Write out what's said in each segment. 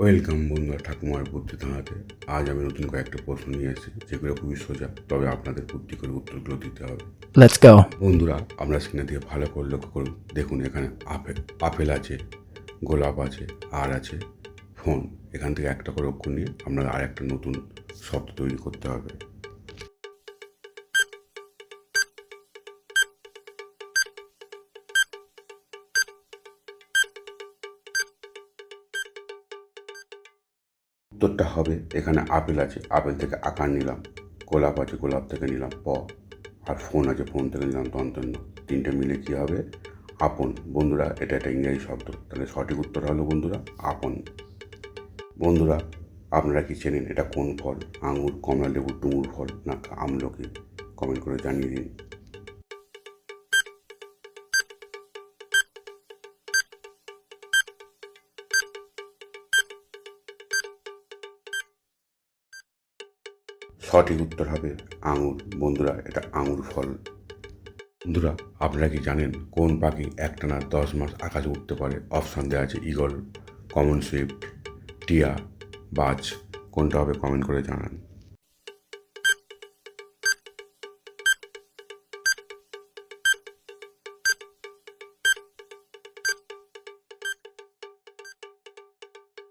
Welcome বন্ধুরা ঠাকুমার বুদ্ধি থানাতে। আজ আমি নতুন কয়েকটা প্রশ্ন নিয়ে এসেছি, যেগুলো খুবই সোজা, তবে আপনাদের বুদ্ধি করে উত্তরগুলো দিতে হবে। Let's go. বন্ধুরা, আমরা স্ক্রিনে দিয়ে ভালো করে লক্ষ্য করুন। দেখুন, এখানে আপেল আছে, গোলাপ আছে, আর আছে ফোন। এখান থেকে একটা করে অক্ষর নিয়ে আপনার আর একটা নতুন শব্দ তৈরি করতে হবে। উত্তরটা হবে, এখানে আপেল আছে, আপেল থেকে আকার নিলাম, গোলাপ আছে, গোলাপ থেকে নিলাম প, আর ফোন আছে, ফোন থেকে নিলাম দন্তন্য। তিনটে মিলে কী হবে? আপন। বন্ধুরা, এটা একটা ইংরেজি শব্দ, তাহলে সঠিক উত্তর হলো বন্ধুরা আপন। বন্ধুরা, আপনারা কি চেনেন এটা কোন ফল? আঙুর, কমলা লেবু, ডুমুর ফল না আমলকি? কমেন্ট করে জানিয়ে দিন। সঠিক উত্তর হবে আঙুর। বন্ধুরা, এটা আঙুর ফল। বন্ধুরা, আপনারা কি জানেন কোন পাখি একটানা 10 মাস আকাশে উঠতে পারে? অপশান দেওয়া আছে ঈগল, কমন সুইফট, টিয়া, বাজ। কোনটা হবে কমেন্ট করে জানান।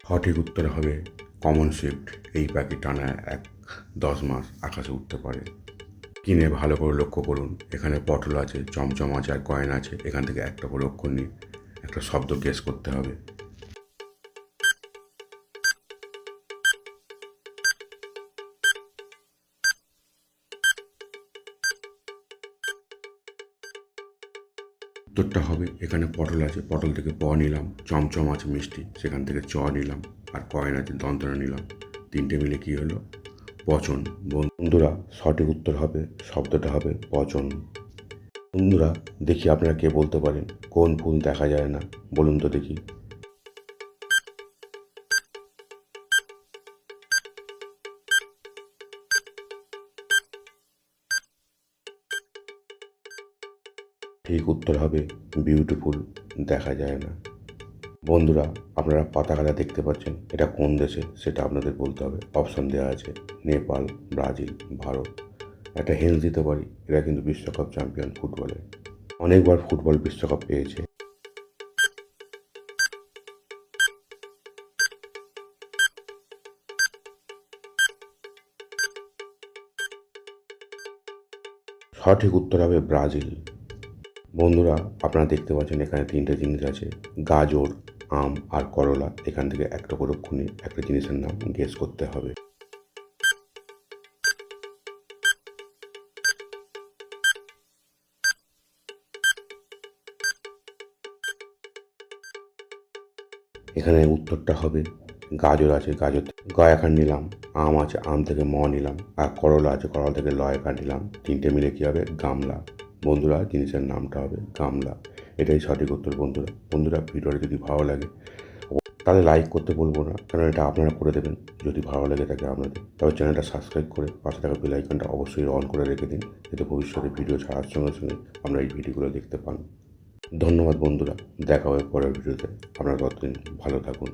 সঠিক উত্তর হবে কমন সুইফট। এই পাখি টানা 10 মাস আকাশে উঠতে পারে। কিনে ভালো করে লক্ষ্য করুন, এখানে পটল আছে, চমচম আছে, আর কয়েন আছে। এখান থেকে একটা করে অক্ষর নিয়ে একটা শব্দ গেস করতে হবে। উত্তরটা হবে, এখানে পটল আছে, পটল থেকে প নিলাম, চমচম আছে মিষ্টি, সেখান থেকে চ নিলাম, আর কয়েন আছে দন্তনা নিলাম। তিনটে মিলে কি হলো? পচন। বন্ধুরা, সঠিক উত্তর হবে, শব্দটা হবে পচন। বন্ধুরা, দেখি আপনারা কে বলতে পারেন কোন ফুল দেখা যায় না? বলুন তো দেখি। ঠিক উত্তর হবে বিউটিফুল, দেখা যায় না। বন্ধুরা, আপনারা পতাকাটা দেখতে পাচ্ছেন, এটা কোন দেশে সেটা আপনাদের বলতে হবে। অপশান দেওয়া আছে নেপাল, ব্রাজিল, ভারত। একটা হেল্প দিতে পারি, এরা কিন্তু বিশ্বকাপ চ্যাম্পিয়ন ফুটবলে, অনেকবার ফুটবল বিশ্বকাপ পেয়েছে। সঠিক উত্তর হবে ব্রাজিল। বন্ধুরা, আপনারা দেখতে পাচ্ছেন এখানে তিনটে জিনিস আছে, গাজর, আম আর করলা। এখান থেকে একটা করে খুনি একটা জিনিসের নাম গেস করতে হবে। এখানে উত্তরটা হবে গাজর আছে, গাজর থেকে গ একার নিলাম, আম আছে, আম থেকে ম নিলাম, আর করলা আছে, করলা থেকে ল একার নিলাম। তিনটে মিলে কী হবে? গামলা। বন্ধুরা, জিনিসের নামটা হবে গামলা। এটাই সঠিক উত্তর। বন্ধুরা, ভিডিওটা যদি ভালো লাগে তাহলে লাইক করতে বলবো না, কারণ এটা আপনারা করে দেবেন যদি ভালো লেগে থাকে আপনাদের। তবে চ্যানেলটা সাবস্ক্রাইব করে পাশে থাকা বেল আইকনটা অবশ্যই অন করে রেখে দিন, যাতে ভবিষ্যতে ভিডিও ছাড়ার সঙ্গে সঙ্গে আমরা এই ভিডিওগুলো দেখতে পান। ধন্যবাদ বন্ধুরা, দেখা হবে পরের ভিডিওতে। আপনারা ততদিন ভালো থাকুন।